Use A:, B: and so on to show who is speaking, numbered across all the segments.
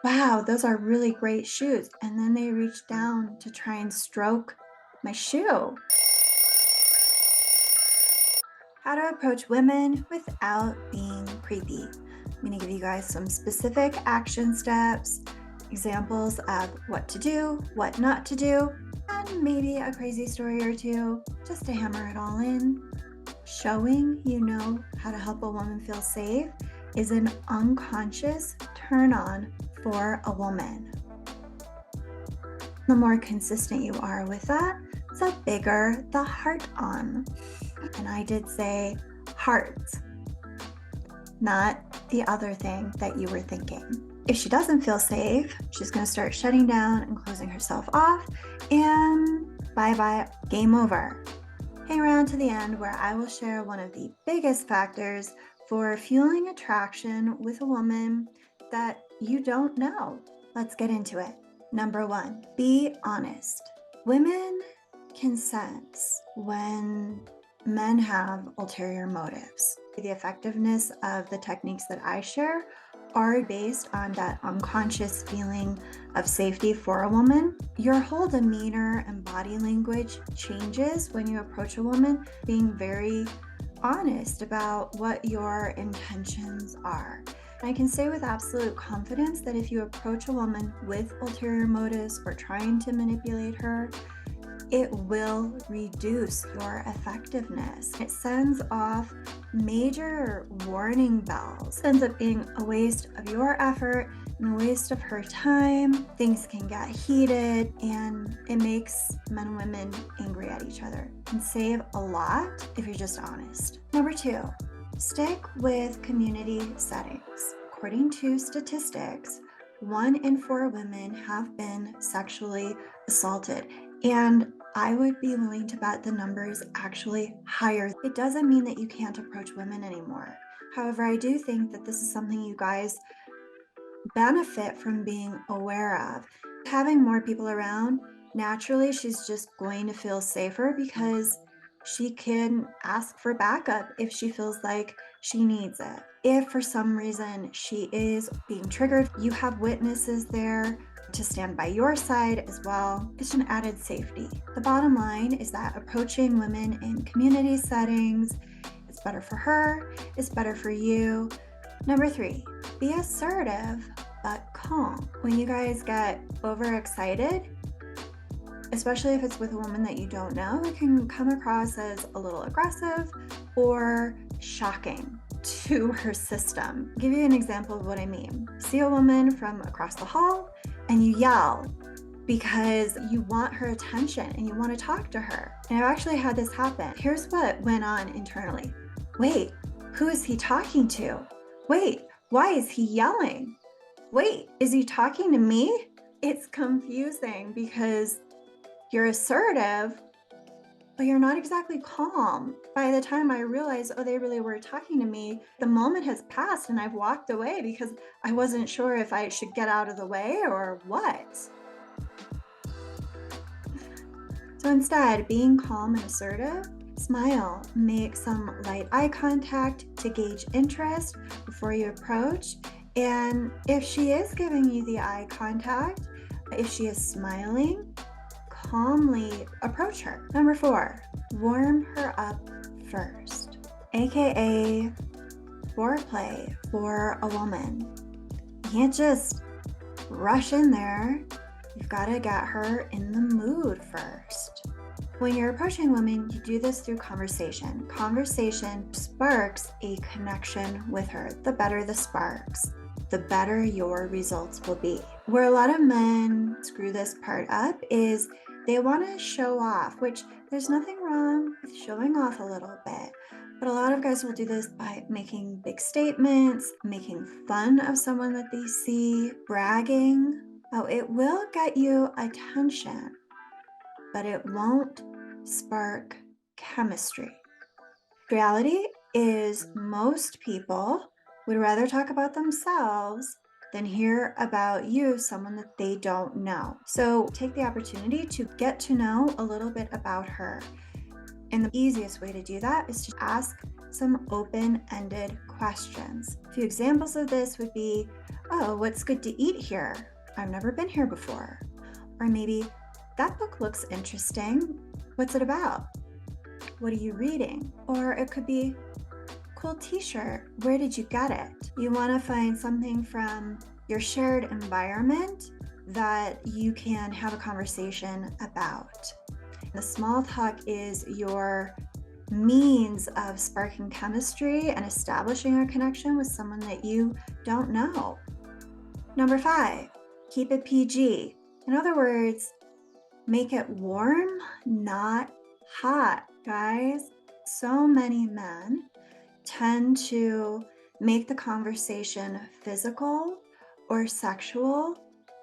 A: wow, those are really great shoes. And then they reach down to try and stroke my shoe. How to approach women without being creepy. I'm going to give you guys some specific action steps, examples of what to do, what not to do, and maybe a crazy story or two just to hammer it all in. Showing you know how to help a woman feel safe is an unconscious turn on for a woman. The more consistent you are with that, the bigger the heart on. And I did say heart, not the other thing that you were thinking. If she doesn't feel safe, she's going to start shutting down and closing herself off, and bye-bye, game over. Hang around to the end where I will share one of the biggest factors for fueling attraction with a woman that you don't know. Let's get into it. Number 1, be honest. Women can sense when men have ulterior motives. The effectiveness of the techniques that I share are based on that unconscious feeling of safety for a woman. Your whole demeanor and body language changes when you approach a woman, being very honest about what your intentions are. I can say with absolute confidence that if you approach a woman with ulterior motives or trying to manipulate her, it will reduce your effectiveness. It sends off major warning bells. It ends up being a waste of your effort and a waste of her time. Things can get heated and it makes men and women angry at each other. It can save a lot if you're just honest. Number 2, stick with community settings. According to statistics, 1 in 4 women have been sexually assaulted. And I would be willing to bet the number is actually higher. It doesn't mean that you can't approach women anymore. However, I do think that this is something you guys benefit from being aware of. Having more people around, naturally, she's just going to feel safer because she can ask for backup if she feels like she needs it. If for some reason she is being triggered, you have witnesses there to stand by your side as well. It's an added safety. The bottom line is that approaching women in community settings, it's better for her, it's better for you. Number 3, be assertive but calm. When you guys get overexcited, especially if it's with a woman that you don't know, it can come across as a little aggressive or shocking to her system. I'll give you an example of what I mean. See a woman from across the hall and you yell because you want her attention and you want to talk to her. And I've actually had this happen. Here's what went on internally. Wait, who is he talking to? Wait, why is he yelling? Wait, is he talking to me? It's confusing because you're assertive, but you're not exactly calm. By the time I realized, oh, they really were talking to me, the moment has passed and I've walked away because I wasn't sure if I should get out of the way or what. So instead, being calm and assertive, smile, make some light eye contact to gauge interest before you approach. And if she is giving you the eye contact, if she is smiling, calmly approach her. Number 4, warm her up first, aka foreplay for a woman. You can't just rush in there. You've got to get her in the mood first. When you're approaching women, you do this through conversation. Conversation sparks a connection with her. The better the sparks, the better your results will be. Where a lot of men screw this part up is they want to show off, which there's nothing wrong with showing off a little bit. But a lot of guys will do this by making big statements, making fun of someone that they see, bragging. Oh, it will get you attention, but it won't spark chemistry. Reality is most people would rather talk about themselves than hear about you, someone that they don't know. So take the opportunity to get to know a little bit about her. And the easiest way to do that is to ask some open-ended questions. A few examples of this would be, Oh, what's good to eat here? I've never been here before. Or maybe, that book looks interesting. What's it about? What are you reading? Or it could be, cool t-shirt. Where did you get it? You want to find something from your shared environment that you can have a conversation about. The small talk is your means of sparking chemistry and establishing a connection with someone that you don't know. Number 5, keep it PG. In other words, make it warm, not hot, guys. So many men tend to make the conversation physical or sexual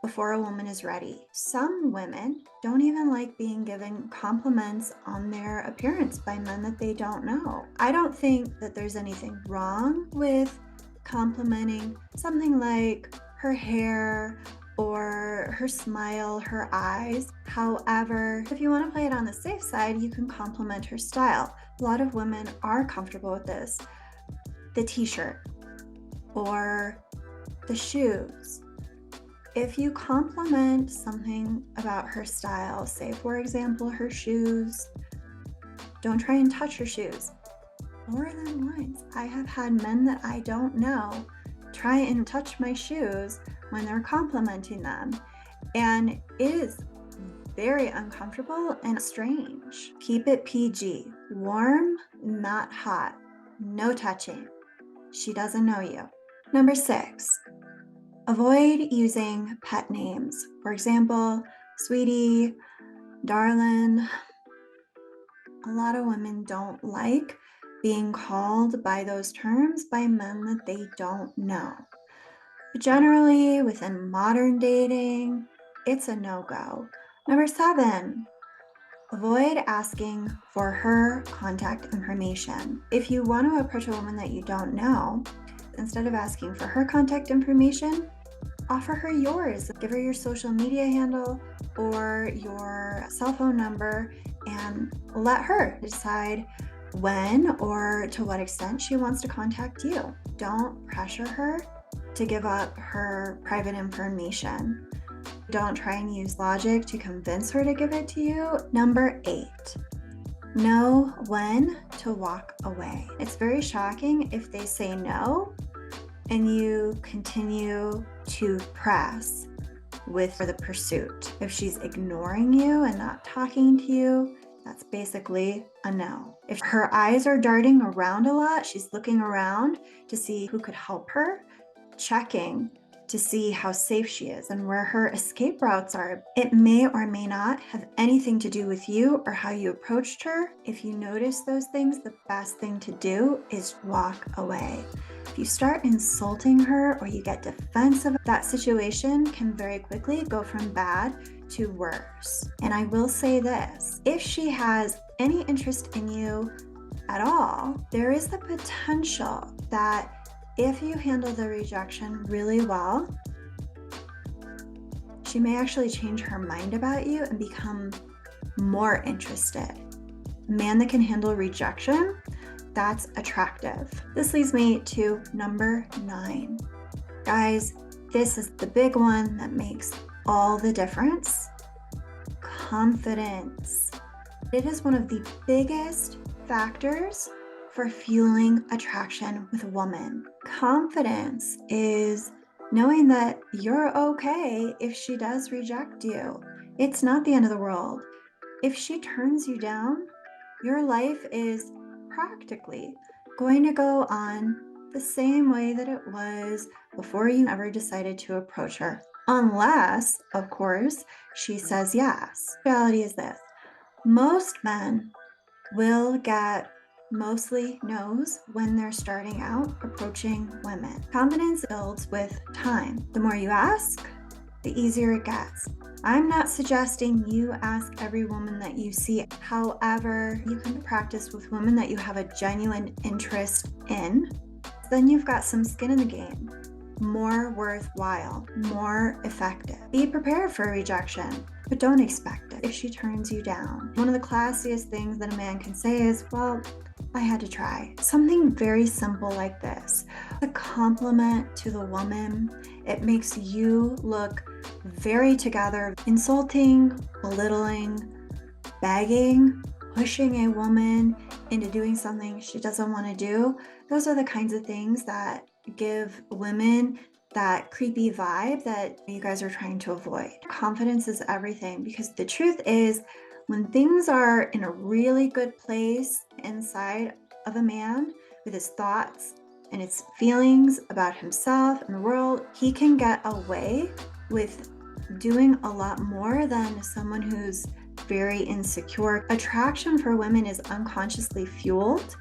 A: before a woman is ready. Some women don't even like being given compliments on their appearance by men that they don't know. I don't think that there's anything wrong with complimenting something like her hair or her smile, her eyes. However, if you want to play it on the safe side, you can compliment her style. A lot of women are comfortable with this. The t-shirt or the shoes. If you compliment something about her style, say for example, her shoes, don't try and touch her shoes. More than once, I have had men that I don't know try and touch my shoes when they're complimenting them. And it is very uncomfortable and strange. Keep it PG. Warm, not hot. No touching. She doesn't know you. Number 6, avoid using pet names. For example, sweetie, darling. A lot of women don't like being called by those terms by men that they don't know. But generally, within modern dating, it's a no-go. Number 7, avoid asking for her contact information. If you want to approach a woman that you don't know, instead of asking for her contact information, offer her yours. Give her your social media handle or your cell phone number and let her decide when or to what extent she wants to contact you. Don't pressure her to give up her private information. Don't try and use logic to convince her to give it to you. Number 8, know when to walk away. It's very shocking if they say no and you continue to press with the pursuit. If she's ignoring you and not talking to you, that's basically a no. If her eyes are darting around a lot, she's looking around to see who could help her, checking to see how safe she is and where her escape routes are. It may or may not have anything to do with you or how you approached her. If you notice those things, the best thing to do is walk away. If you start insulting her or you get defensive, that situation can very quickly go from bad to worse. And I will say this, if she has any interest in you at all, there is the potential that if you handle the rejection really well, she may actually change her mind about you and become more interested. A man that can handle rejection, that's attractive. This leads me to number 9. Guys, this is the big one that makes all the difference. Confidence. It is one of the biggest factors for fueling attraction with a woman. Confidence is knowing that you're okay if she does reject you. It's not the end of the world. If she turns you down, your life is practically going to go on the same way that it was before you ever decided to approach her. Unless, of course, she says yes. The reality is this, most men will get mostly no's when they're starting out approaching women. Confidence builds with time. The more you ask, the easier it gets. I'm not suggesting you ask every woman that you see. However, you can practice with women that you have a genuine interest in. Then you've got some skin in the game. More worthwhile, more effective. Be prepared for rejection, but don't expect it if she turns you down. One of the classiest things that a man can say is, well, I had to try. Something very simple like this. A compliment to the woman It makes you look very together. Insulting, belittling, begging, pushing a woman into doing something she doesn't want to do. Those are the kinds of things that give women that creepy vibe that you guys are trying to avoid. Confidence is everything, because the truth is, when things are in a really good place inside of a man with his thoughts and his feelings about himself and the world, he can get away with doing a lot more than someone who's very insecure. Attraction for women is unconsciously fueled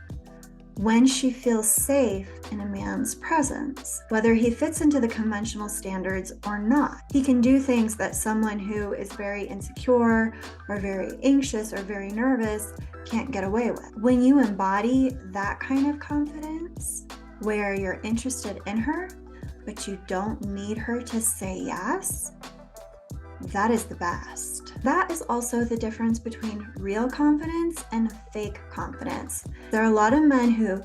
A: when she feels safe in a man's presence, whether he fits into the conventional standards or not. He can do things that someone who is very insecure or very anxious or very nervous can't get away with. When you embody that kind of confidence, where you're interested in her, but you don't need her to say yes, that is the best. That is also the difference between real confidence and fake confidence. There are a lot of men who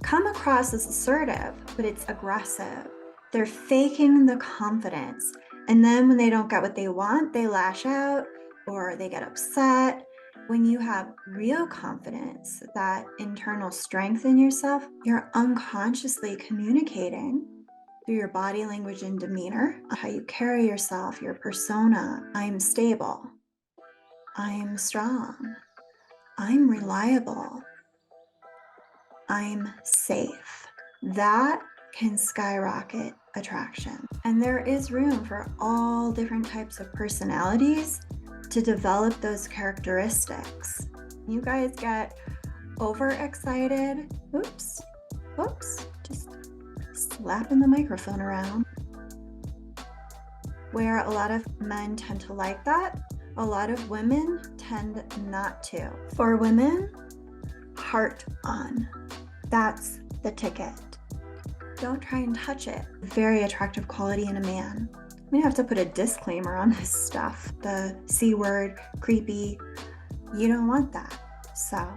A: come across as assertive, but it's aggressive. They're faking the confidence. And then when they don't get what they want, they lash out or they get upset. When you have real confidence, that internal strength in yourself, you're unconsciously communicating through your body language and demeanor, how you carry yourself, your persona. I'm stable. I'm strong. I'm reliable. I'm safe. That can skyrocket attraction. And there is room for all different types of personalities to develop those characteristics. You guys get overexcited. Oops, just slapping the microphone around. Where a lot of men tend to like that, a lot of women tend not to. For women, heart on. That's the ticket. Don't try and touch it. Very attractive quality in a man. I'm gonna have to put a disclaimer on this stuff. The C word, creepy, you don't want that. So